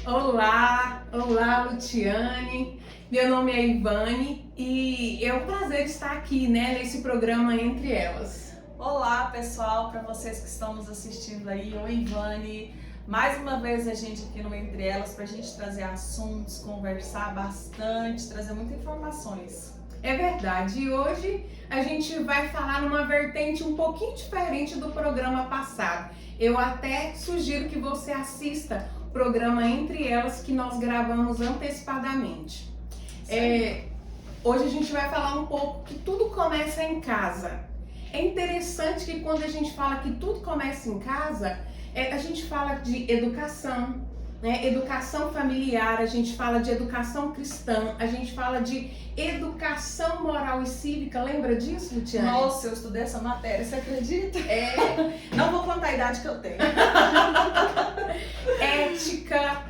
Olá, Luciane. Meu nome é Ivane e é um prazer estar aqui, nesse programa Entre Elas. Olá, pessoal, para vocês que estão nos assistindo aí, oi, Ivane. Mais uma vez a gente aqui no Entre Elas para a gente trazer assuntos, conversar bastante, trazer muitas informações. É verdade, e hoje a gente vai falar numa vertente um pouquinho diferente do programa passado. Eu até sugiro que você assista o programa Entre Elas que nós gravamos antecipadamente. Hoje a gente vai falar um pouco que tudo começa em casa. É interessante que quando a gente fala que tudo começa em casa, a gente fala de educação, educação familiar, a gente fala de educação cristã, a gente fala de educação moral e cívica. Lembra disso, Luciane? Nossa, eu estudei essa matéria, você acredita? Não vou contar a idade que eu tenho. Ética,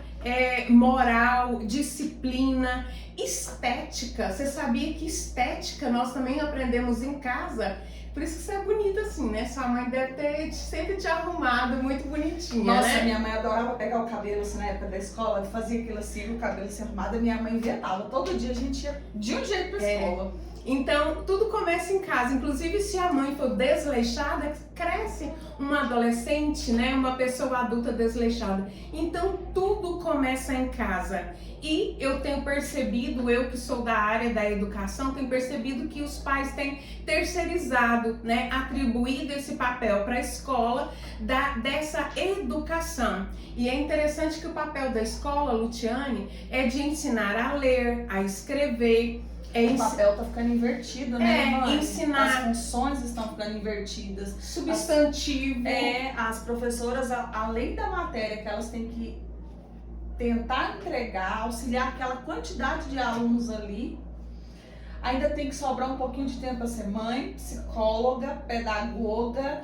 moral, disciplina, estética. Você sabia que estética nós também aprendemos em casa? Por isso que você é bonita assim, né? Sua mãe deve ter sempre te arrumado muito bonitinha, Nossa, né? minha mãe adorava pegar o cabelo assim, na época da escola, fazia aquilo assim, o cabelo assim arrumado, minha mãe inventava. Todo dia a gente ia de um jeito pra escola. Então, tudo começa em casa. Inclusive, se a mãe for desleixada, cresce uma adolescente, uma pessoa adulta desleixada. Então, tudo começa em casa. E eu tenho percebido, eu que sou da área da educação, tenho percebido que os pais têm terceirizado, atribuído esse papel para a escola dessa educação. E é interessante que o papel da escola, Luciane, é de ensinar a ler, a escrever. O papel tá ficando invertido, né, mãe? Ensinar. As funções estão ficando invertidas. Substantivo. As professoras, além da matéria que elas têm que tentar entregar, auxiliar aquela quantidade de alunos ali, ainda tem que sobrar um pouquinho de tempo para ser mãe, psicóloga, pedagoga,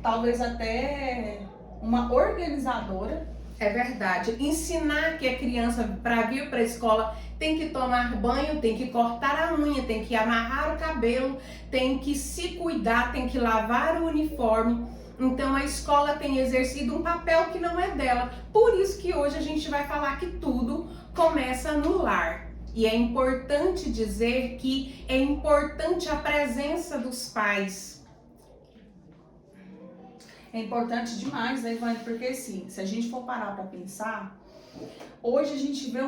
talvez até uma organizadora. É verdade. Ensinar que a criança, para vir para a escola, tem que tomar banho, tem que cortar a unha, tem que amarrar o cabelo, tem que se cuidar, tem que lavar o uniforme. Então a escola tem exercido um papel que não é dela. Por isso que hoje a gente vai falar que tudo começa no lar. E é importante dizer que é importante a presença dos pais. É importante demais, né, Ivane? Porque assim, se a gente for parar para pensar, hoje a gente vê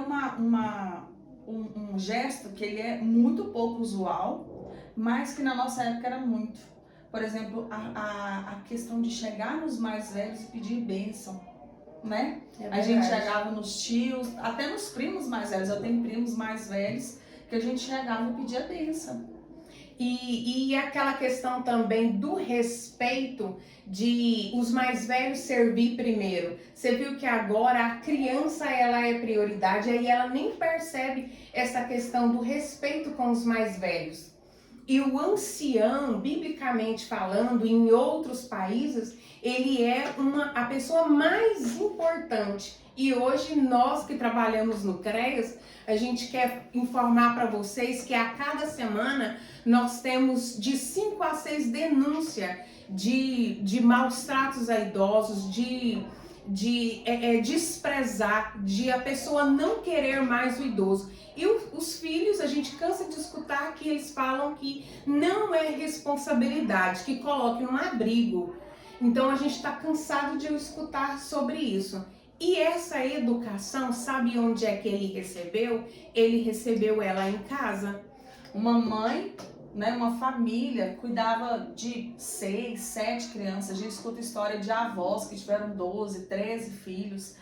um gesto que ele é muito pouco usual, mas que na nossa época era muito. Por exemplo, a questão de chegar nos mais velhos e pedir bênção, né? A gente chegava nos tios, até nos primos mais velhos. Eu tenho primos mais velhos que a gente chegava e pedia bênção. E aquela questão também do respeito de os mais velhos servir primeiro. Você viu que agora a criança ela é prioridade, aí ela nem percebe essa questão do respeito com os mais velhos. E o ancião, biblicamente falando, em outros países, ele é a pessoa mais importante. E hoje nós que trabalhamos no CREAS, a gente quer informar para vocês que a cada semana nós temos de 5 a 6 denúncias de maus tratos a idosos, de desprezar, de a pessoa não querer mais o idoso. E os filhos, a gente cansa de escutar que eles falam que não é responsabilidade, que coloquem um abrigo. Então a gente está cansado de escutar sobre isso. E essa educação, sabe onde é que ele recebeu? Ele recebeu ela em casa. Uma mãe, uma família, cuidava de 6, 7 crianças. A gente escuta história de avós que tiveram 12, 13 filhos.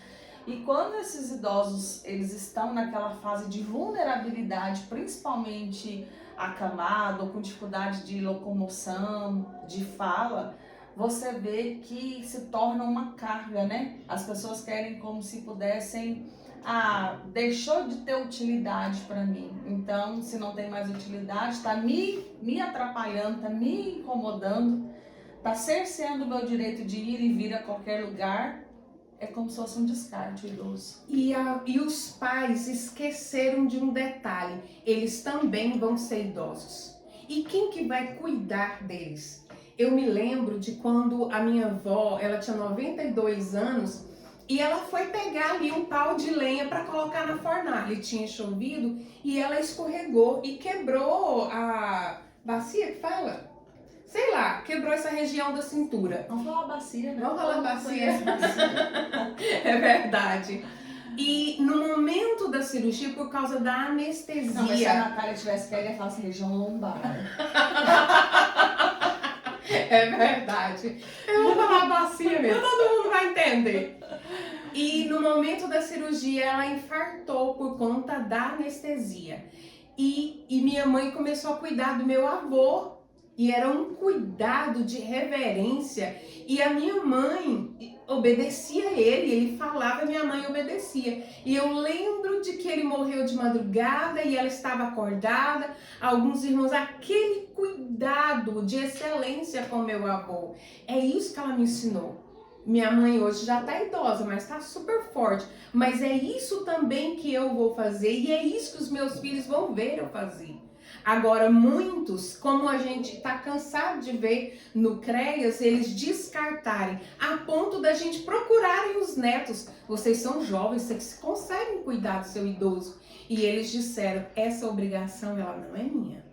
E quando esses idosos eles estão naquela fase de vulnerabilidade, principalmente acamado ou com dificuldade de locomoção, de fala, você vê que se torna uma carga, né? As pessoas querem como se pudessem, deixou de ter utilidade para mim. Então, se não tem mais utilidade, está me atrapalhando, está me incomodando, está cerceando o meu direito de ir e vir a qualquer lugar. É como se fosse um descarte, o idoso. E os pais esqueceram de um detalhe, eles também vão ser idosos. E quem que vai cuidar deles? Eu me lembro de quando a minha avó, ela tinha 92 anos E ela foi pegar ali um pau de lenha para colocar na fornalha. E tinha chovido e ela escorregou e quebrou a bacia que fala? Sei lá, quebrou essa região da cintura. Vamos falar bacia, né? Vamos falar Todo mundo bacia. conhece bacia. É verdade. E no momento da cirurgia, por causa da anestesia. Não, mas se a Natália tivesse pego, ia falar assim, região lombar. É verdade. Eu vou falar bacia mesmo, todo mundo vai entender. E no momento da cirurgia, ela infartou por conta da anestesia. E minha mãe começou a cuidar do meu avô. E era um cuidado de reverência. E a minha mãe obedecia ele falava, minha mãe obedecia. E eu lembro de que ele morreu de madrugada e ela estava acordada. Alguns irmãos, aquele cuidado de excelência com meu avô. É isso que ela me ensinou. Minha mãe hoje já está idosa, mas está super forte. Mas é isso também que eu vou fazer e é isso que os meus filhos vão ver eu fazer. Agora, muitos, como a gente está cansado de ver no CREAS, eles descartarem, a ponto da gente procurarem os netos. Vocês são jovens, vocês conseguem cuidar do seu idoso. E eles disseram, essa obrigação, ela não é minha.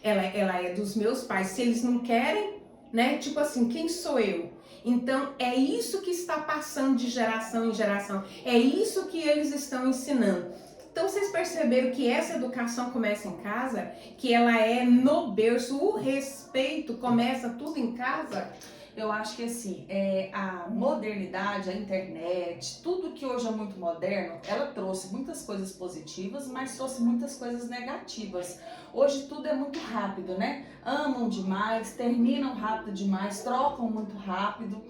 Ela é dos meus pais. Se eles não querem, né? Tipo assim, quem sou eu? Então, é isso que está passando de geração em geração. É isso que eles estão ensinando. Então, vocês perceberam que essa educação começa em casa? Que ela é no berço, o respeito começa tudo em casa? Eu acho que assim, a modernidade, a internet, tudo que hoje é muito moderno, ela trouxe muitas coisas positivas, mas trouxe muitas coisas negativas. Hoje tudo é muito rápido, né? Amam demais, terminam rápido demais, trocam muito rápido.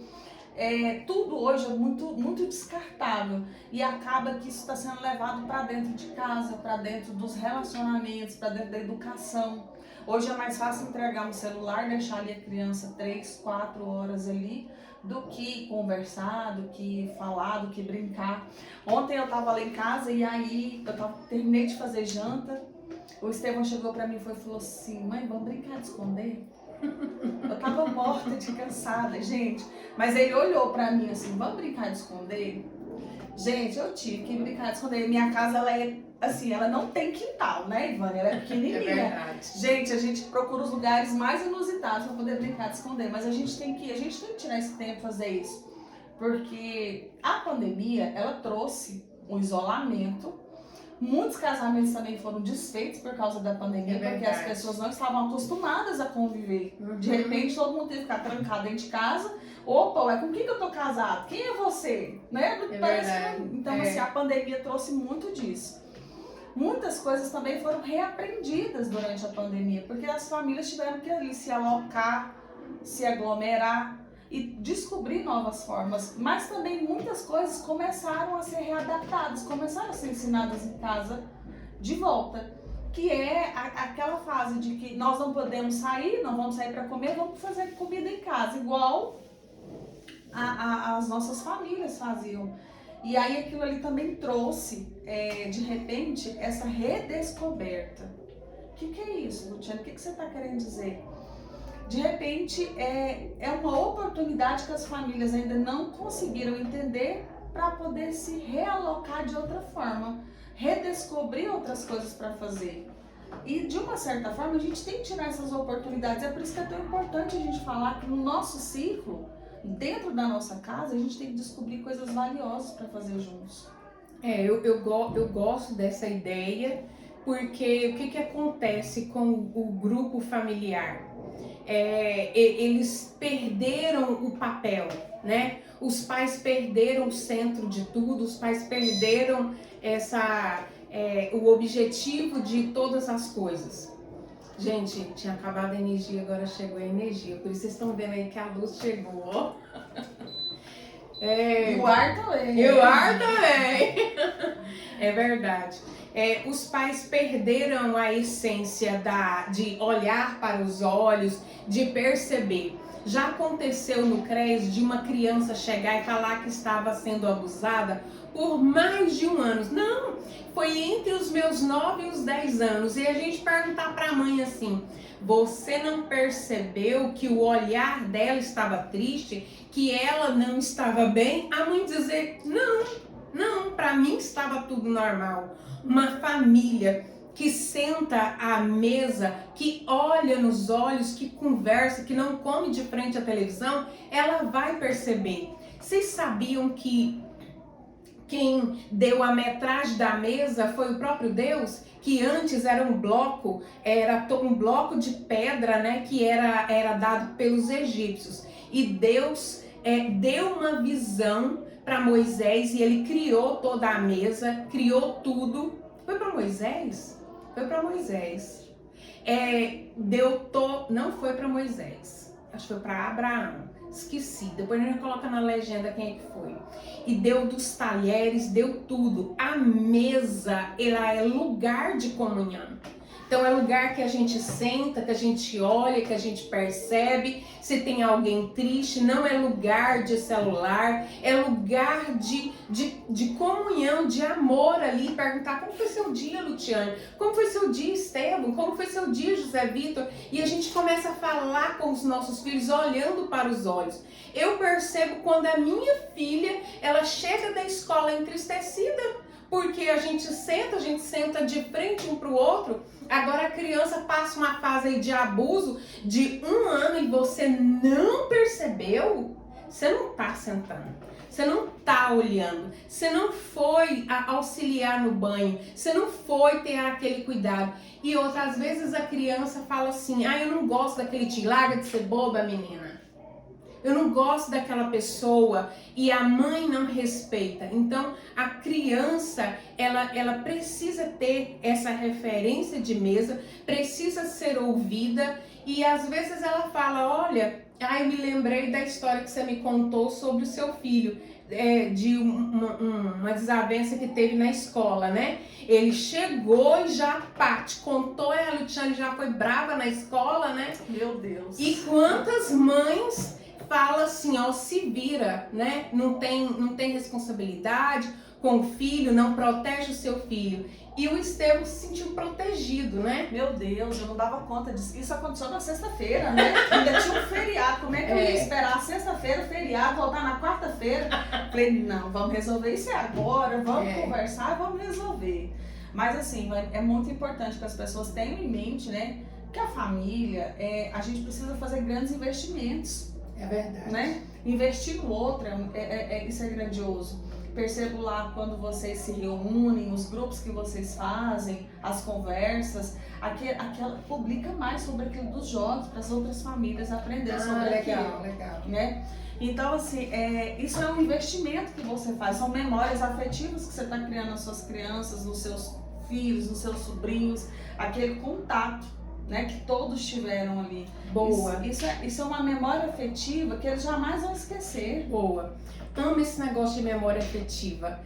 Tudo hoje é muito descartável e acaba que isso está sendo levado para dentro de casa, para dentro dos relacionamentos, para dentro da educação. Hoje é mais fácil entregar um celular, deixar ali a criança 3, 4 horas ali, do que conversar, do que falar, do que brincar. Ontem eu estava lá em casa e aí terminei de fazer janta, o Estevão chegou para mim e falou assim, mãe, vamos brincar de esconder? Eu tava morta de cansada, gente. Mas ele olhou pra mim assim, vamos brincar de esconder? Gente, eu tive que brincar de esconder. Minha casa, ela é assim, ela não tem quintal, né, Ivana? Ela é pequenininha. É verdade. Gente, a gente procura os lugares mais inusitados pra poder brincar de esconder. Mas a gente tem que tirar esse tempo pra fazer isso. Porque a pandemia, ela trouxe um isolamento. Muitos casamentos também foram desfeitos por causa da pandemia, porque as pessoas não estavam acostumadas a conviver. De repente, todo mundo teve que ficar trancado dentro de casa. Opa, ué, com quem que eu tô casado? Quem é você? Né? Então, assim, a pandemia trouxe muito disso. Muitas coisas também foram reaprendidas durante a pandemia, porque as famílias tiveram que ali se alocar, se aglomerar e descobrir novas formas, mas também muitas coisas começaram a ser readaptadas, começaram a ser ensinadas em casa de volta, que é aquela fase de que nós não podemos sair, não vamos sair para comer, vamos fazer comida em casa, igual as nossas famílias faziam. E aí aquilo ali também trouxe, de repente, essa redescoberta. O que é isso, Luciano? O que você está querendo dizer? De repente, é uma oportunidade que as famílias ainda não conseguiram entender para poder se realocar de outra forma, redescobrir outras coisas para fazer. E de uma certa forma, a gente tem que tirar essas oportunidades. É por isso que é tão importante a gente falar que no nosso ciclo, dentro da nossa casa, a gente tem que descobrir coisas valiosas para fazer juntos. Eu gosto dessa ideia, porque o que acontece com o grupo familiar? Eles perderam o papel, né? Os pais perderam o centro de tudo, os pais perderam o objetivo de todas as coisas. Gente, tinha acabado a energia, agora chegou a energia, por isso vocês estão vendo aí que a luz chegou, ó. E o ar também. E o ar também. É verdade. Os pais perderam a essência de olhar para os olhos, de perceber. Já aconteceu no CRES de uma criança chegar e falar que estava sendo abusada por mais de 1 ano? Não, foi entre os meus 9 e os 10 anos. E a gente perguntar para a mãe assim: você não percebeu que o olhar dela estava triste, que ela não estava bem? A mãe dizer: não, para mim estava tudo normal. Uma família que senta à mesa, que olha nos olhos, que conversa, que não come de frente à televisão, ela vai perceber. Vocês sabiam que quem deu a metragem da mesa foi o próprio Deus? Que antes era um bloco de pedra, né, que era dado pelos egípcios. E Deus deu uma visão para Moisés e ele criou toda a mesa, criou tudo. Foi para Moisés? Foi para Moisés. Não foi para Moisés. Acho que foi para Abraão. Esqueci. Depois a gente coloca na legenda quem é que foi. E deu dos talheres, deu tudo. A mesa, ela é lugar de comunhão. Então é lugar que a gente senta, que a gente olha, que a gente percebe se tem alguém triste. Não é lugar de celular, é lugar de comunhão, de amor ali. Perguntar: como foi seu dia, Luciane? Como foi seu dia, Estevam? Como foi seu dia, José Vitor? E a gente começa a falar com os nossos filhos olhando para os olhos. Eu percebo quando a minha filha, ela chega da escola entristecida, porque a gente senta de frente um para o outro. Agora a criança passa uma fase aí de abuso de 1 ano e você não percebeu, você não está sentando, você não está olhando, você não foi auxiliar no banho, você não foi ter aquele cuidado. E outras vezes a criança fala assim: eu não gosto daquele tio, larga de ser boba, menina. Eu não gosto daquela pessoa, e a mãe não respeita. Então, a criança, ela precisa ter essa referência de mesa, precisa ser ouvida, e às vezes ela fala: olha, eu me lembrei da história que você me contou sobre o seu filho, de uma desavença que teve na escola, né? Ele chegou e já te contou, a Luciane já foi brava na escola, né? Meu Deus. E quantas mães fala assim, se vira, né? Não tem responsabilidade com o filho, não protege o seu filho. E o Estevam se sentiu protegido, né? Meu Deus, eu não dava conta disso. Isso aconteceu na sexta-feira, né? Ainda tinha um feriado. Como é que eu ia esperar sexta-feira, feriado, voltar na quarta-feira? Falei: não, vamos resolver isso agora, vamos conversar, vamos resolver. Mas assim, é muito importante que as pessoas tenham em mente, né? Que a família, a gente precisa fazer grandes investimentos. É verdade. Né? Investir no outro, isso é grandioso. Percebo lá quando vocês se reúnem, os grupos que vocês fazem, as conversas, aquela publica mais sobre aquilo dos jovens, para as outras famílias aprenderem sobre aquilo. Legal. Né? Então, assim, isso é um investimento que você faz, são memórias afetivas que você está criando nas suas crianças, nos seus filhos, nos seus sobrinhos, aquele contato, né, que todos tiveram ali. Boa. Isso é uma memória afetiva que eles jamais vão esquecer. Boa. Amo esse negócio de memória afetiva.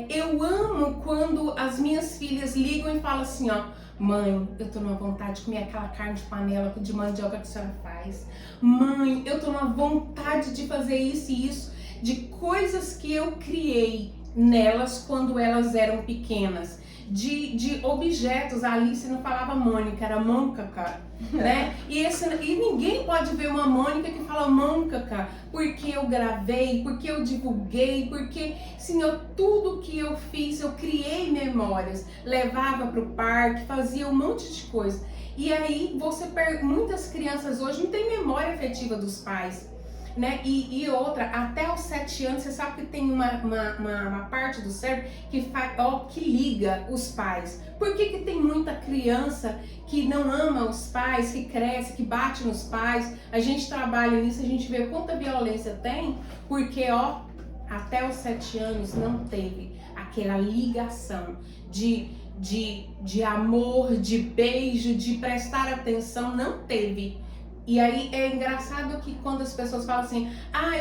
Eu amo quando as minhas filhas ligam e falam assim: mãe, eu tô numa vontade de comer aquela carne de panela de mandioca que a senhora faz. Mãe, eu tô numa vontade de fazer isso e isso, de coisas que eu criei nelas quando elas eram pequenas. De objetos. A Alice não falava Mônica, era Môncaca, né? E ninguém pode ver uma Mônica que fala Môncaca, porque eu gravei, porque eu divulguei, porque, Senhor, tudo que eu fiz, eu criei memórias, levava para o parque, fazia um monte de coisa. E aí muitas crianças hoje não têm memória afetiva dos pais, né? E outra, até os 7 anos, você sabe que tem uma parte do cérebro que liga os pais. Por que tem muita criança que não ama os pais, que cresce, que bate nos pais? A gente trabalha nisso, a gente vê quanta violência tem, porque até os 7 anos não teve aquela ligação de amor, de beijo, de prestar atenção, não teve. E aí é engraçado que quando as pessoas falam assim: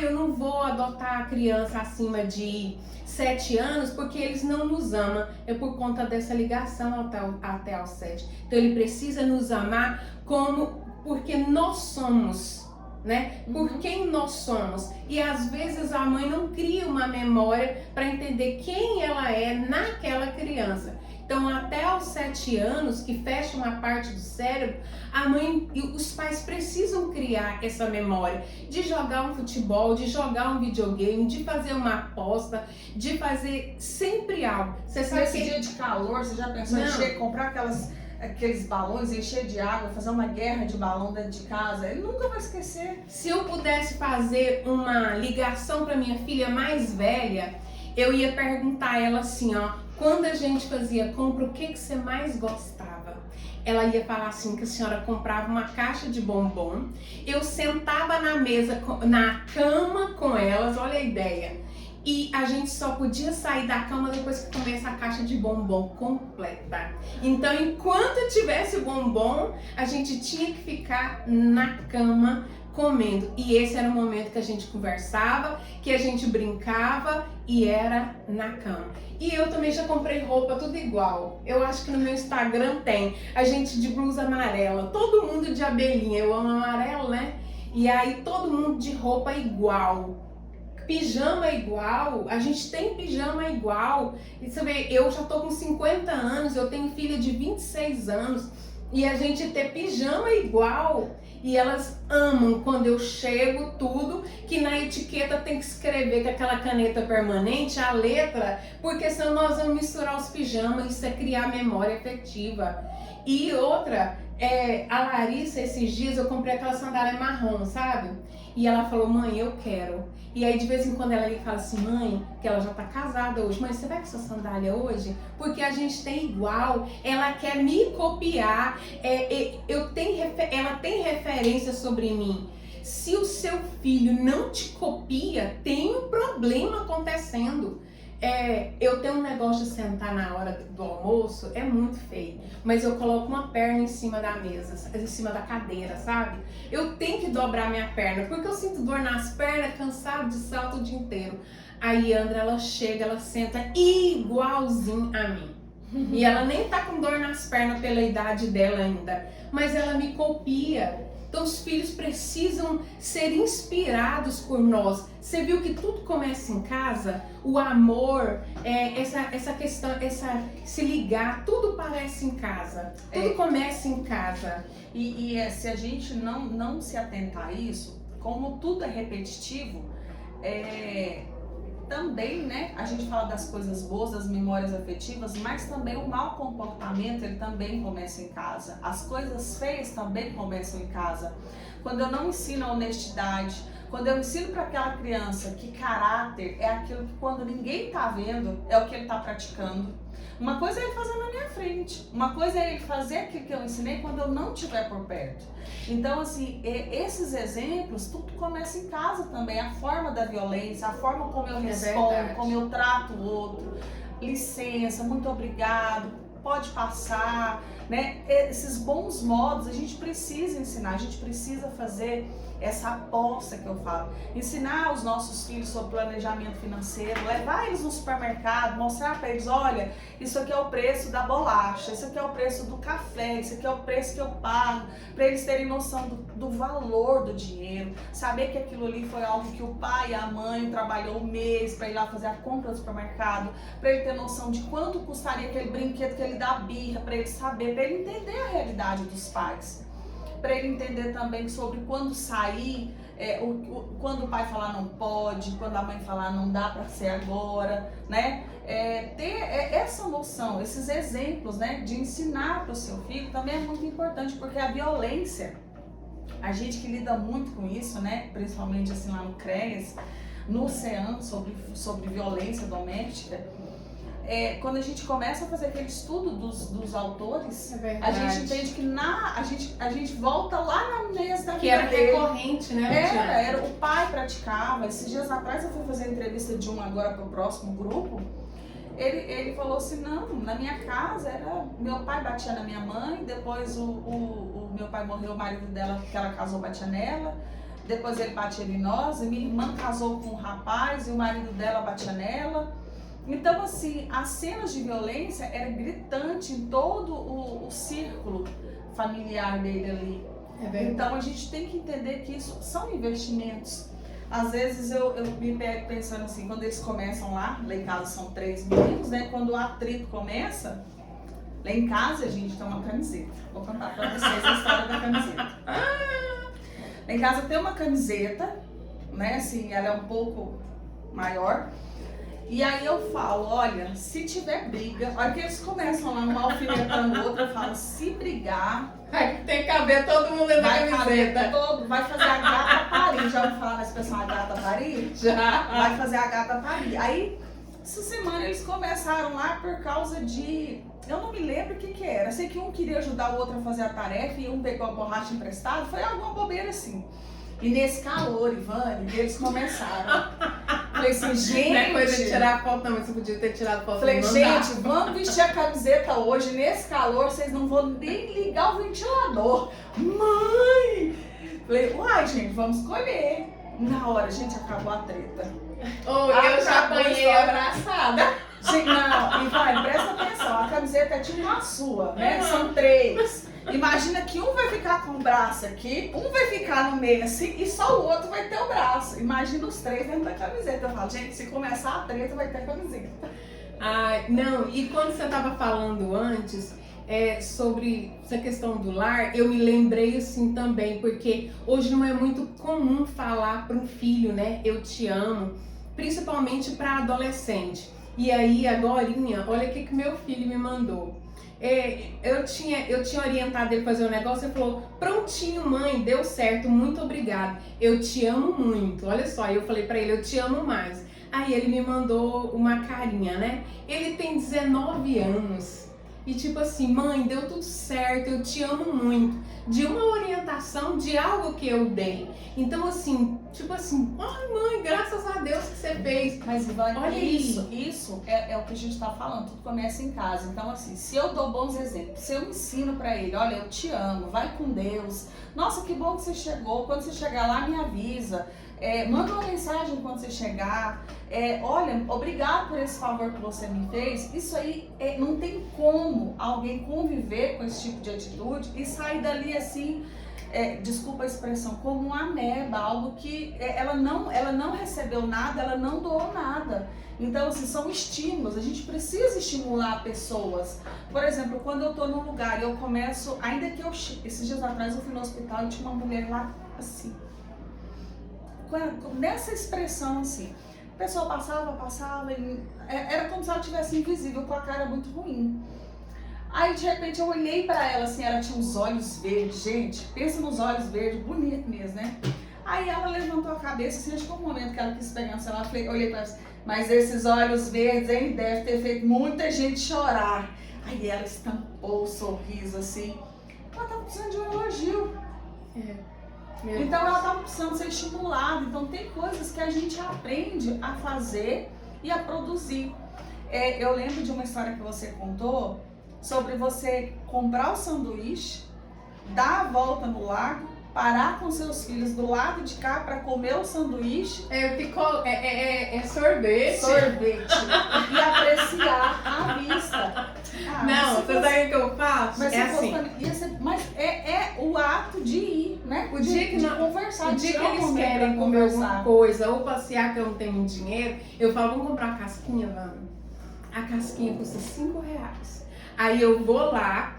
eu não vou adotar a criança acima de 7 anos porque eles não nos amam. É por conta dessa ligação até aos 7. Então ele precisa nos amar porque nós somos, né? Por quem nós somos. E às vezes a mãe não cria uma memória para entender quem ela é naquela criança. Então, até aos 7 anos, que fecha uma parte do cérebro, a mãe e os pais precisam criar essa memória de jogar um futebol, de jogar um videogame, de fazer uma aposta, de fazer sempre algo. Você sabe Nesse que dia de calor, você já pensou em comprar aqueles balões, encher de água, fazer uma guerra de balão dentro de casa? Ele nunca vai esquecer. se eu pudesse fazer uma ligação para minha filha mais velha, eu ia perguntar a ela assim, ó, quando a gente fazia compra, o que você mais gostava? Ela ia falar assim, que a senhora comprava uma caixa de bombom, eu sentava na mesa, na cama com elas, olha a ideia, e a gente só podia sair da cama depois que começa a caixa de bombom completa. Então, enquanto tivesse o bombom, a gente tinha que ficar na cama comendo. E esse era o momento que a gente conversava, que a gente brincava e era na cama. E eu também já comprei roupa tudo igual. Eu acho que no meu Instagram tem a gente de blusa amarela, todo mundo de abelhinha. Eu amo amarelo, né? E aí todo mundo de roupa igual. Pijama igual, a gente tem pijama igual. E você vê, eu já tô com 50 anos, eu tenho filha de 26 anos e a gente ter pijama igual. E elas amam quando eu chego tudo, que na etiqueta tem que escrever com aquela caneta permanente a letra, porque senão nós vamos misturar os pijamas, isso é criar memória afetiva. E outra, a Larissa, esses dias eu comprei aquela sandália marrom, sabe? E ela falou, mãe, eu quero. E aí de vez em quando ela fala assim, mãe, que ela já tá casada hoje, mãe, você vai com essa sandália hoje? Porque a gente tem igual, ela quer me copiar, ela tem referência sobre mim. Se o seu filho não te copia, tem um problema acontecendo. Eu tenho um negócio de sentar na hora do almoço, é muito feio, mas eu coloco uma perna em cima da mesa, em cima da cadeira, sabe? Eu tenho que dobrar minha perna, porque eu sinto dor nas pernas, cansado de salto o dia inteiro. Aí Andra, ela chega, ela senta igualzinho a mim. E ela nem tá com dor nas pernas pela idade dela ainda, mas ela me copia. Então os filhos precisam ser inspirados por nós. Você viu que tudo começa em casa? O amor, essa questão, se ligar, tudo parece em casa. Tudo começa em casa. E se a gente não se atentar a isso, como tudo é repetitivo, também, né, a gente fala das coisas boas, das memórias afetivas, mas também o mau comportamento, ele também começa em casa. As coisas feias também começam em casa. Quando eu não ensino a honestidade, quando eu ensino para aquela criança que caráter é aquilo que quando ninguém tá vendo, é o que ele tá praticando. Uma coisa é ele fazer na minha frente, uma coisa é ele fazer aquilo que eu ensinei quando eu não estiver por perto. Então, assim, esses exemplos, tudo começa em casa também. A forma da violência, a forma como eu respondo, como eu trato o outro. Licença, muito obrigado, pode passar, né? Esses bons modos a gente precisa ensinar, a gente precisa fazer essa aposta que eu falo. Ensinar os nossos filhos sobre planejamento financeiro, levar eles no supermercado, mostrar para eles, olha, isso aqui é o preço da bolacha, isso aqui é o preço do café, isso aqui é o preço que eu pago, para eles terem noção do valor do dinheiro, saber que aquilo ali foi algo que o pai e a mãe trabalhou um mês para ir lá fazer a compra do supermercado, para ele ter noção de quanto custaria aquele brinquedo que ele dá birra, para ele saber, para ele entender a realidade dos pais. Para ele entender também sobre quando sair, quando o pai falar não pode, quando a mãe falar não dá para ser agora, né? Ter essa noção, esses exemplos, né, de ensinar para o seu filho também é muito importante, porque a violência, a gente que lida muito com isso, né, principalmente assim lá no CREAS, no CEAM, sobre violência doméstica, quando a gente começa a fazer aquele estudo dos autores, a gente entende que a gente volta lá na mesa da vida que era dele. recorrente, né? Era o pai praticava. Esses dias atrás eu fui fazer a entrevista de agora para o próximo grupo. Ele falou assim, não, na minha casa meu pai batia na minha mãe, depois o meu pai morreu, o marido dela, que ela casou, batia nela. Depois ele batia em nós, e minha irmã casou com um rapaz e o marido dela batia nela. Então, assim, as cenas de violência eram gritantes em todo o círculo familiar dele ali. É verdade. Então a gente tem que entender que isso são investimentos. Às vezes eu me pego pensando assim, quando eles começam lá em casa são 3 meninos, né? Quando o atrito começa, lá em casa a gente tem uma camiseta. Vou contar pra vocês a história da camiseta. Lá em casa tem uma camiseta, né? Assim, ela é um pouco maior. E aí eu falo, olha, se tiver briga, olha que eles começam lá um alfinetando o outro, eu falo, se brigar, Vai ter que caber todo mundo dentro da vai caber camiseta. todo, vai fazer a gata parir. Já ouviu falar nessa pessoa, a gata parir? Já. Vai fazer a gata parir. Aí, essa semana eles começaram lá por causa de... Eu não me lembro o que era. Eu sei que um queria ajudar o outro a fazer a tarefa e um pegou a borracha emprestada. Foi alguma bobeira assim. E nesse calor, Ivane, eles começaram. Falei assim, gente... Não é coisa de tirar foto, não, mas você podia ter tirado foto. Falei, e mandar. gente, vamos vestir a camiseta hoje. Nesse calor, vocês não vão nem ligar o ventilador. Mãe! Falei, uai, gente, vamos escolher. Na hora, gente, acabou a treta. Oh, eu já apanhei abraçada. Gente, não, Ivane, presta atenção. A camiseta é tipo a sua, né? São 3. Imagina que um vai ficar com o braço aqui, um vai ficar no meio assim e só o outro vai ter o braço. Imagina os 3 dentro da camiseta. Eu falo, gente, se começar a treta, vai ter camiseta. Ai, não, e quando você estava falando antes sobre essa questão do lar, eu me lembrei assim também, porque hoje não é muito comum falar para um filho, né, eu te amo, principalmente para adolescente. E aí, agorinha, olha o que meu filho me mandou. Eu tinha orientado ele a fazer um negócio, ele falou, prontinho mãe, deu certo, muito obrigado, eu te amo muito. Olha só, eu falei pra ele, eu te amo mais. Aí ele me mandou uma carinha, né? Ele tem 19 anos e tipo assim, mãe, deu tudo certo, eu te amo muito. De uma orientação de algo que eu dei. Então assim, tipo assim, ai mãe, graças a Deus que você fez. Mas Ivane, Olha isso é o que a gente tá falando, tudo começa em casa. Então assim, se eu dou bons exemplos, se eu ensino pra ele, olha, eu te amo, vai com Deus. Nossa, que bom que você chegou, quando você chegar lá me avisa. Manda uma mensagem quando você chegar. Olha, obrigado por esse favor que você me fez. Isso aí não tem como alguém conviver com esse tipo de atitude e sair dali assim, desculpa a expressão, como uma ameba, algo que ela não recebeu nada, ela não doou nada. Então, assim, são estímulos, a gente precisa estimular pessoas. Por exemplo, quando eu tô num lugar e eu começo, ainda que esses dias atrás eu fui no hospital e tinha uma mulher lá assim, nessa expressão assim, a pessoa passava e era como se ela estivesse invisível, com a cara muito ruim. Aí de repente eu olhei pra ela assim, ela tinha os olhos verdes, gente, pensa nos olhos verdes, bonito mesmo, né? Aí ela levantou a cabeça assim, acho que foi um momento que ela quis pegar no celular, eu olhei pra ela assim, mas esses olhos verdes, hein, deve ter feito muita gente chorar. Aí ela estampou o sorriso assim, ela tava precisando de um elogio. Então ela estava precisando ser estimulada. Então tem coisas que a gente aprende a fazer e a produzir. Eu lembro de uma história que você contou sobre você comprar o sanduíche, dar a volta no lago, parar com seus filhos do lado de cá para comer o sanduíche. Sorvete. E apreciar a vista. Não, você sabe o que eu faço? Mas assim. Mas é o ato de ir, né? O dia que conversar, o dia que eles querem comer alguma coisa ou passear que eu não tenho muito dinheiro, eu falo, vamos comprar uma casquinha, vamos. A casquinha custa R$5. Aí eu vou lá,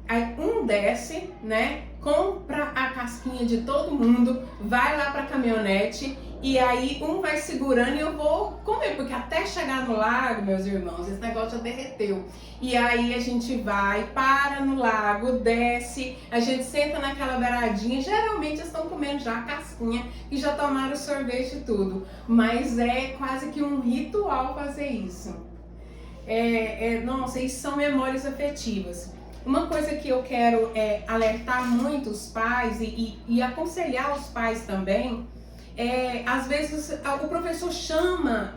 aí um desce, né? Compra a casquinha de todo mundo, vai lá pra caminhonete e aí um vai segurando e eu vou comer, porque até chegar no lago, meus irmãos, esse negócio já derreteu. E aí a gente vai, para no lago, desce, a gente senta naquela beiradinha, geralmente eles estão comendo já a casquinha e já tomaram o sorvete e tudo, mas é quase que um ritual fazer isso. Nossa, isso são memórias afetivas. Uma coisa que eu quero alertar muito os pais e aconselhar os pais também, às vezes o professor chama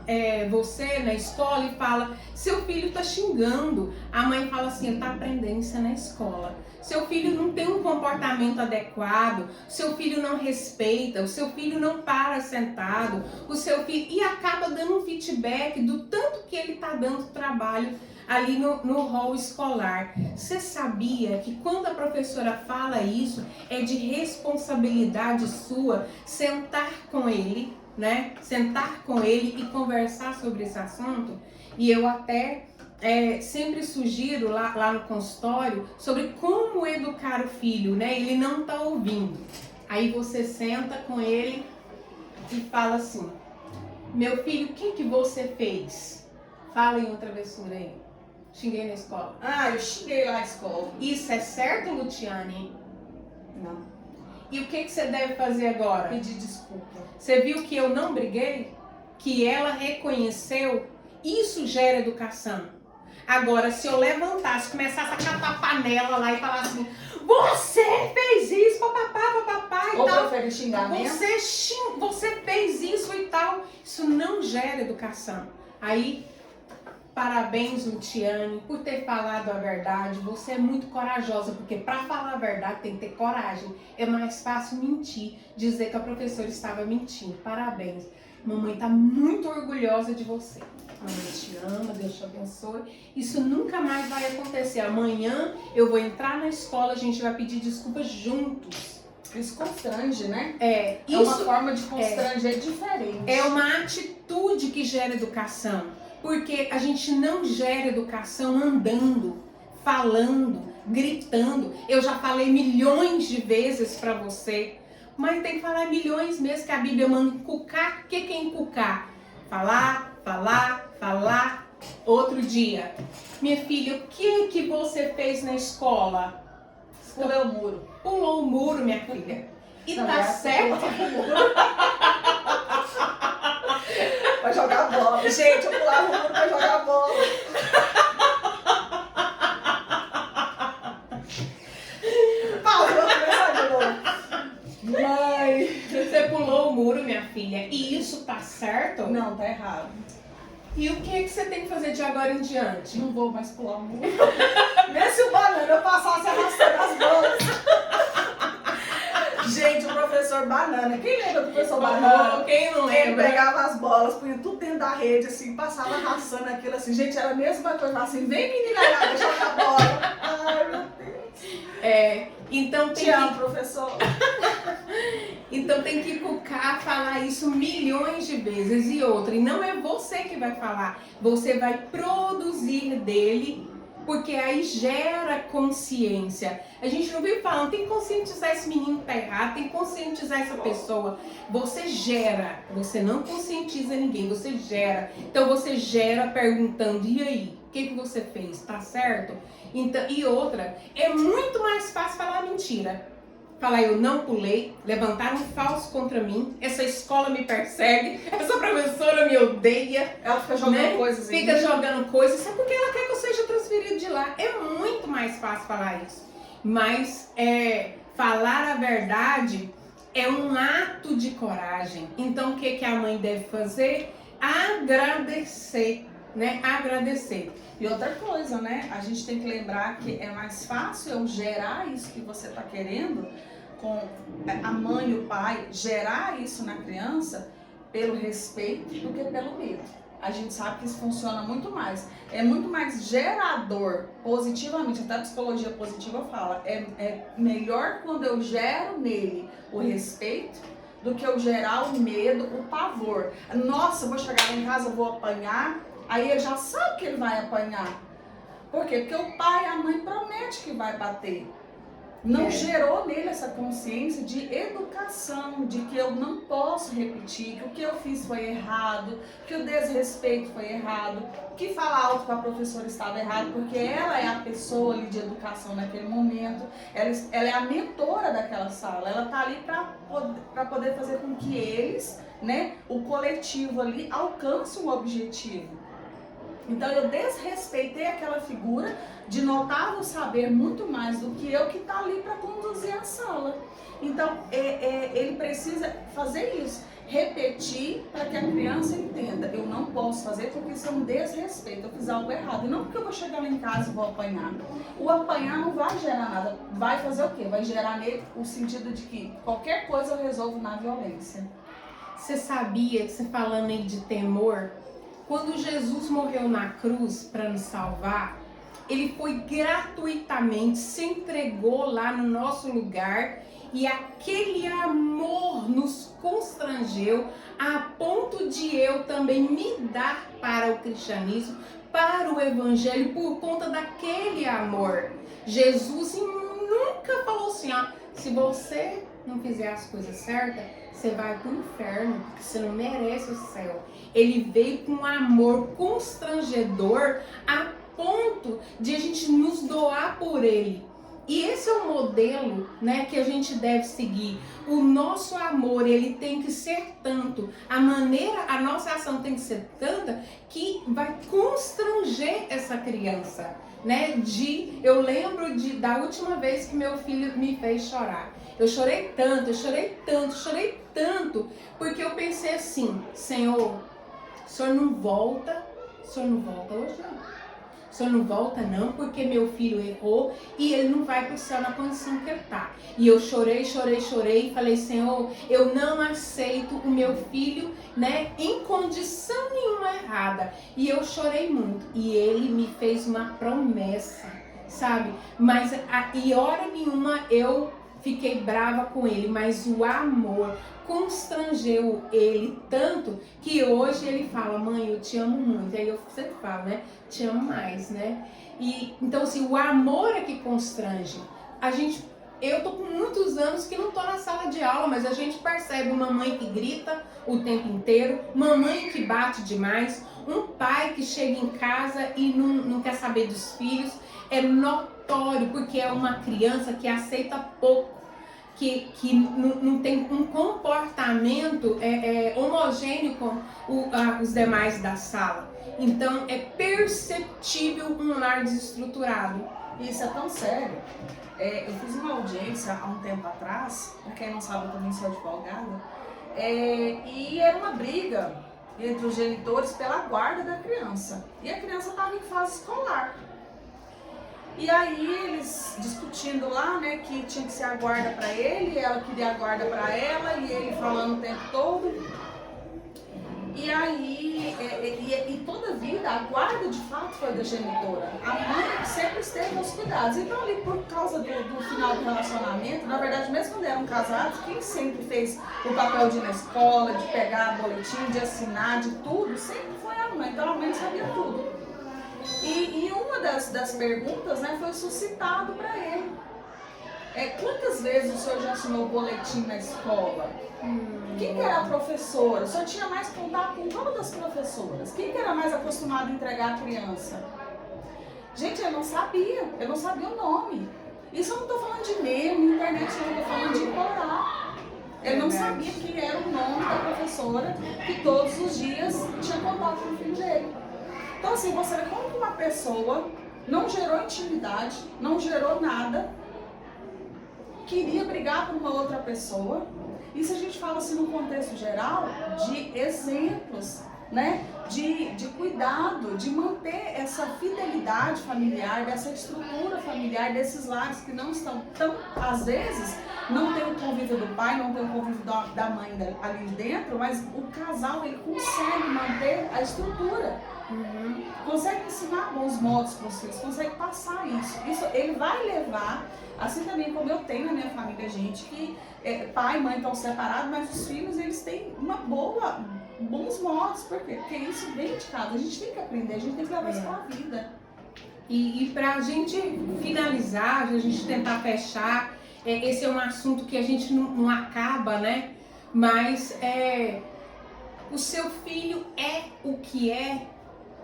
você na escola e fala, seu filho tá xingando, a mãe fala assim, ele tá aprendendo isso na escola. Seu filho não tem um comportamento adequado, seu filho não respeita, o seu filho não para sentado, o seu filho... E acaba dando um feedback do tanto que ele tá dando trabalho ali no hall escolar. Você sabia que quando a professora fala isso, é de responsabilidade sua sentar com ele, né? Sentar com ele e conversar sobre esse assunto? E eu até sempre sugiro lá no consultório sobre como educar o filho, né? Ele não tá ouvindo. Aí você senta com ele e fala assim: meu filho, o que você fez? Fala em uma travessura aí. Xinguei na escola. Ah, eu xinguei lá na escola. Isso é certo, Luciane? Não. E o que você deve fazer agora? Pedir desculpa. Você viu que eu não briguei? Que ela reconheceu? Isso gera educação. Agora, se eu levantasse, começasse a catar a panela lá e falar assim: você fez isso, papapá, e ou tal. prefere xingamento? Você fez isso e tal. Isso não gera educação. Aí, parabéns, Luciane, por ter falado a verdade. Você é muito corajosa, porque para falar a verdade tem que ter coragem. É mais fácil mentir, dizer que a professora estava mentindo. Parabéns. Mamãe está muito orgulhosa de você. Mamãe te ama, Deus te abençoe. Isso nunca mais vai acontecer. Amanhã eu vou entrar na escola, a gente vai pedir desculpas juntos. Isso constrange, né? É uma forma de constranger diferente. É uma atitude que gera educação. Porque a gente não gera educação andando, falando, gritando. Eu já falei milhões de vezes para você, mas tem que falar milhões mesmo, que a Bíblia manda encucar. O que é encucar? Falar, falar, falar. Outro dia: minha filha, o que você fez na escola? Pulou o muro. Pulou o muro, minha filha. E não, tá certo? Pra jogar bola. Gente, eu pulava o muro pra jogar bola. Paulo, vou começar de novo. Mãe, você pulou o muro, minha filha. E isso tá certo? Não, tá errado. E o que você tem que fazer de agora em diante? Não vou mais pular o muro. Vê se o banana eu passasse arrastando as bolas. Gente, o professor Banana. Quem lembra do professor Banana? Quem não Ele lembra? pegava as bolas, punha tudo dentro da rede, assim, passava arrastando aquilo assim. Gente, era a mesma coisa, assim, vem menina, joga a bola. Ai, meu Deus. Então tem Te amo, professor. Então tem que cucar, falar isso milhões de vezes. E outra, e não é você que vai falar, você vai produzir dele, porque aí gera consciência. A gente não vive falando, tem que conscientizar esse menino que tá errado, tem que conscientizar essa pessoa. Você gera, você não conscientiza ninguém, você gera. Então você gera perguntando: e aí, o que você fez? Tá certo? Então, e outra, é muito mais fácil falar mentira. Falar: eu não pulei, levantaram um falso contra mim, essa escola me persegue, essa professora me odeia. Ela fica jogando, né, coisas em Fica mim. jogando coisas, só porque ela quer que eu seja transferido de lá. É muito mais fácil falar isso. Mas falar a verdade é um ato de coragem. Então o que a mãe deve fazer? Agradecer, né? Agradecer. E outra coisa, né? A gente tem que lembrar que é mais fácil eu gerar isso que você está querendo, com a mãe e o pai, gerar isso na criança pelo respeito do que pelo medo. A gente sabe que isso funciona muito mais. É muito mais gerador, positivamente, até a psicologia positiva fala, é melhor quando eu gero nele o respeito do que eu gerar o medo, o pavor. Nossa, eu vou chegar lá em casa, eu vou apanhar. Aí ele já sabe que ele vai apanhar. Por quê? Porque o pai e a mãe prometem que vai bater. Não gerou nele essa consciência de educação, de que eu não posso repetir, que o que eu fiz foi errado, que o desrespeito foi errado, que falar alto com a professora estava errado, porque ela é a pessoa ali de educação naquele momento, ela é a mentora daquela sala, ela está ali para poder fazer com que eles, né, o coletivo ali, alcance um objetivo. Então eu desrespeitei aquela figura de notável saber muito mais do que eu que está ali para conduzir a sala. Então ele precisa fazer isso, repetir para que a criança entenda. Eu não posso fazer porque isso é um desrespeito, eu fiz algo errado. E não porque eu vou chegar lá em casa e vou apanhar. O apanhar não vai gerar nada. Vai fazer o quê? Vai gerar nele o sentido de que qualquer coisa eu resolvo na violência. Você sabia que você falando aí de temor, Quando Jesus morreu na cruz para nos salvar, ele foi gratuitamente, se entregou lá no nosso lugar, e aquele amor nos constrangeu a ponto de eu também me dar para o cristianismo, para o evangelho, por conta daquele amor. Jesus nunca falou assim, ó, se você não fizer as coisas certas, você vai para o inferno, porque você não merece o céu. Ele veio com um amor constrangedor a ponto de a gente nos doar por ele. E esse é o modelo, né, que a gente deve seguir. O nosso amor, ele tem que ser tanto, a nossa ação tem que ser tanta que vai constranger essa criança, né? Eu lembro da última vez que meu filho me fez chorar. Eu chorei tanto, porque eu pensei assim, Senhor, o Senhor não volta hoje não. O Senhor não volta não, porque meu filho errou e ele não vai para o céu na condição que ele está. E eu chorei e falei, Senhor, eu não aceito o meu filho, né, em condição nenhuma errada. E eu chorei muito. E ele me fez uma promessa, sabe? Mas e hora nenhuma eu fiquei brava com ele, mas o amor constrangeu ele tanto que hoje ele fala, mãe, eu te amo muito. Aí eu sempre falo, né? Te amo mais, né? E então assim, o amor é que constrange. Eu tô com muitos anos que não tô na sala de aula, mas a gente percebe uma mãe que grita o tempo inteiro, uma mãe que bate demais, um pai que chega em casa e não quer saber dos filhos. É notório, porque é uma criança que aceita pouco, que não tem um comportamento homogêneo com os demais da sala. Então é perceptível um lar desestruturado. Isso é tão sério. Eu fiz uma audiência há um tempo atrás, pra quem não sabe, eu também sou advogada, e era uma briga entre os genitores pela guarda da criança. E a criança estava em fase escolar. E aí eles discutindo lá, né, que tinha que ser a guarda para ele, ela queria a guarda para ela, e ele falando o tempo todo. E aí, e toda a vida, a guarda de fato foi da genitora. A mãe sempre esteve aos cuidados. Então ali, por causa do final do relacionamento, na verdade, mesmo quando eram casados, quem sempre fez o papel de ir na escola, de pegar boletim, de assinar, de tudo, sempre foi a mãe. Então a mãe sabia tudo. E uma das perguntas, né, foi suscitado para ele. Quantas vezes o senhor já assinou boletim na escola? Quem que era a professora? O senhor tinha mais contato com todas as professoras? Quem que era mais acostumado a entregar a criança? Gente, eu não sabia o nome. Isso eu não estou falando de meme, internet, eu estou falando de orar. Eu não sabia quem era o nome da professora que todos os dias tinha contato com o filho dele. Então assim, você vê como uma pessoa não gerou intimidade, não gerou nada, queria brigar por uma outra pessoa. Isso a gente fala assim no contexto geral de exemplos, né? De cuidado, de manter essa fidelidade familiar, dessa estrutura familiar, desses lares que não estão tão, às vezes, não tem o convívio do pai, não tem o convívio da mãe ali dentro, mas o casal ele consegue manter a estrutura. Consegue ensinar bons modos para os filhos, consegue passar isso. Isso ele vai levar, assim também como eu tenho na minha família, gente que pai e mãe estão separados, mas os filhos eles têm bons modos. Por quê? Porque isso vem de casa, a gente tem que aprender, a gente tem que levar isso para a vida. E para a gente finalizar, a gente tentar fechar, esse é um assunto que a gente não acaba, né? Mas o seu filho é o que é,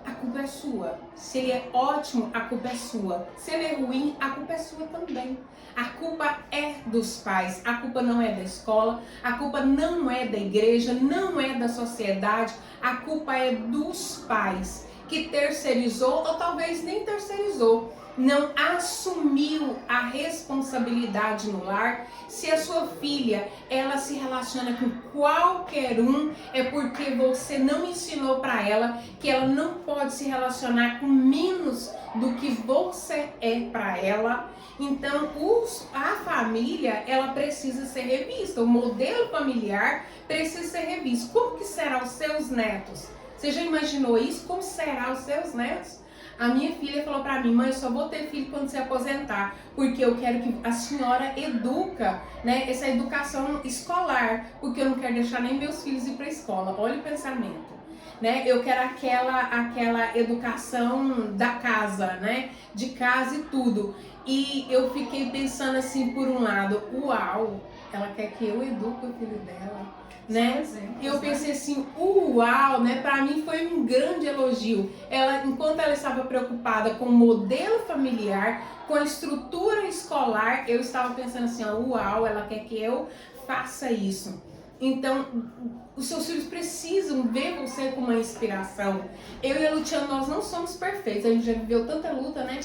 a culpa é sua. Se ele é ótimo, a culpa é sua. Se ele é ruim, a culpa é sua também. A culpa é dos pais, a culpa não é da escola, a culpa não é da igreja, não é da sociedade, a culpa é dos pais, que terceirizou ou talvez nem terceirizou, não assumiu a responsabilidade no lar. Se a sua filha, ela se relaciona com qualquer um, é porque você não ensinou para ela que ela não pode se relacionar com menos do que você é para ela. Então, a família, ela precisa ser revista, o modelo familiar precisa ser revisto. Como que serão os seus netos? Você já imaginou isso? Como será os seus netos? A minha filha falou pra mim, mãe, eu só vou ter filho quando se aposentar, porque eu quero que a senhora educa, né, essa educação escolar, porque eu não quero deixar nem meus filhos ir pra escola. Olha o pensamento, né? Eu quero aquela educação da casa, né, de casa e tudo. E eu fiquei pensando assim, por um lado, uau, ela quer que eu eduque o filho dela, né? Eu pensei assim, uau, né? Para mim foi um grande elogio. Ela, enquanto ela estava preocupada com o modelo familiar, com a estrutura escolar, eu estava pensando assim, ó, uau, ela quer que eu faça isso. Então, os seus filhos precisam ver você como uma inspiração. Eu e a Luciana, nós não somos perfeitos. A gente já viveu tanta luta, né?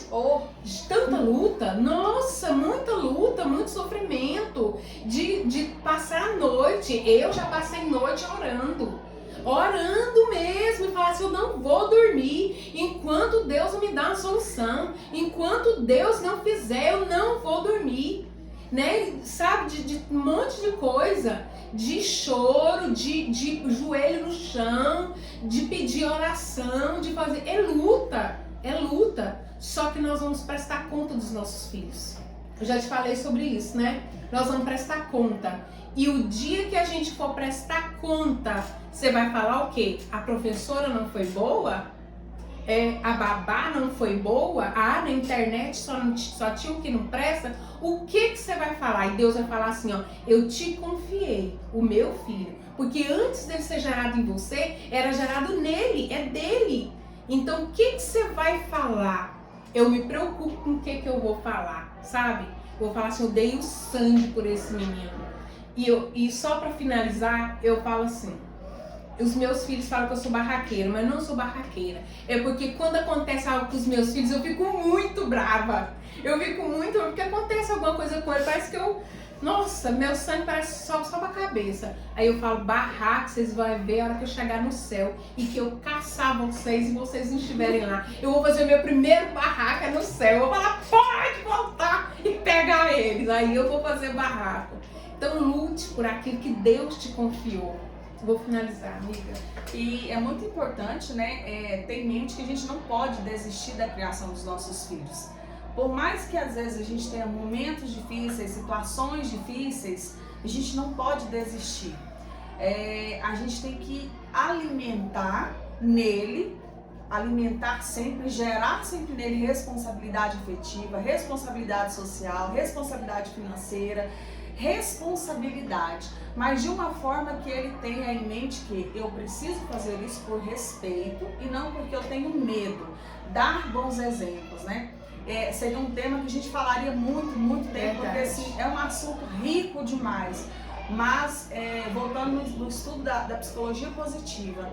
Tanta luta. Nossa, muita luta, muito sofrimento. De passar a noite. Eu já passei noite orando. Orando mesmo. E falar assim, eu não vou dormir enquanto Deus não me dá uma solução. Enquanto Deus não fizer, eu não vou dormir. Né? Sabe, de um monte de coisa. De choro, de joelho no chão, de pedir oração, de fazer. É luta. Só que nós vamos prestar conta dos nossos filhos. Eu já te falei sobre isso, né? Nós vamos prestar conta. E o dia que a gente for prestar conta, você vai falar o quê? A professora não foi boa? A babá não foi boa? Na internet só tinha o que não presta? O que você vai falar? E Deus vai falar assim, ó, eu te confiei, o meu filho. Porque antes dele ser gerado em você, era gerado nele, é dele. Então o que você vai falar? Eu me preocupo com o que eu vou falar, sabe? Eu vou falar assim, eu dei o sangue por esse menino. E só pra finalizar, eu falo assim, os meus filhos falam que eu sou barraqueira, mas não sou barraqueira. É porque quando acontece algo com os meus filhos, eu fico muito brava. Porque acontece alguma coisa com ele, parece que nossa, meu sangue parece só pra cabeça. Aí eu falo, barraco, vocês vão ver a hora que eu chegar no céu e que eu caçar vocês e vocês não estiverem lá. Eu vou fazer o meu primeiro barraco no céu. Eu vou falar, pode voltar e pegar eles. Aí eu vou fazer barraco. Então lute por aquilo que Deus te confiou. Vou finalizar, amiga. E é muito importante, né, ter em mente que a gente não pode desistir da criação dos nossos filhos. Por mais que às vezes a gente tenha momentos difíceis, situações difíceis, a gente não pode desistir. A gente tem que alimentar sempre, gerar sempre nele responsabilidade afetiva, responsabilidade social, responsabilidade financeira, responsabilidade, mas de uma forma que ele tenha em mente que eu preciso fazer isso por respeito e não porque eu tenho medo. Dar bons exemplos, né? Seria um tema que a gente falaria muito tempo, porque assim, é um assunto rico demais. Mas, voltando no estudo da psicologia positiva,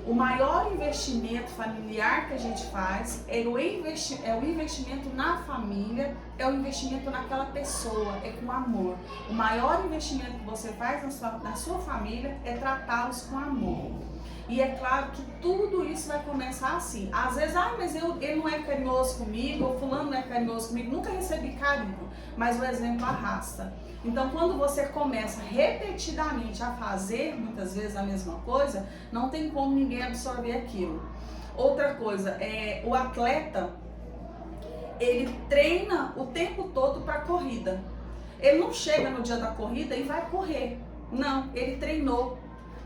o maior investimento familiar que a gente faz é o investimento na família, é o investimento naquela pessoa, é com amor. O maior investimento que você faz na sua família é tratá-los com amor. E é claro que tudo isso vai começar assim. Às vezes, mas ele não é carinhoso comigo, ou fulano não é carinhoso comigo, nunca recebi carinho, mas o exemplo arrasta. Então, quando você começa repetidamente a fazer, muitas vezes, a mesma coisa, não tem como ninguém absorver aquilo. Outra coisa, o atleta, ele treina o tempo todo para a corrida. Ele não chega no dia da corrida e vai correr. Não, ele treinou.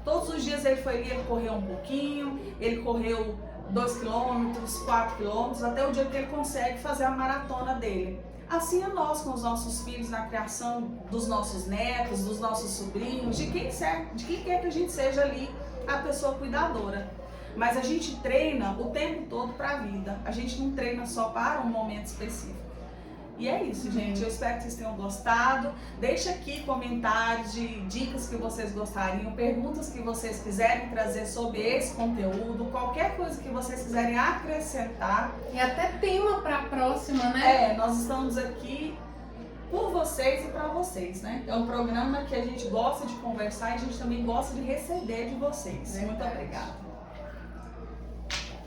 Todos os dias ele foi ali, ele correu um pouquinho, ele correu 2 km, 4 km, até o dia que ele consegue fazer a maratona dele. Assim é nós com os nossos filhos, na criação dos nossos netos, dos nossos sobrinhos, de quem quer que a gente seja ali a pessoa cuidadora. Mas a gente treina o tempo todo para a vida, a gente não treina só para um momento específico. E é isso, gente. Eu espero que vocês tenham gostado. Deixa aqui comentários de dicas que vocês gostariam, perguntas que vocês quiserem trazer sobre esse conteúdo, qualquer coisa que vocês quiserem acrescentar. E até tema para a próxima, né? Nós estamos aqui por vocês e para vocês, né? É um programa que a gente gosta de conversar e a gente também gosta de receber de vocês. Muito obrigada.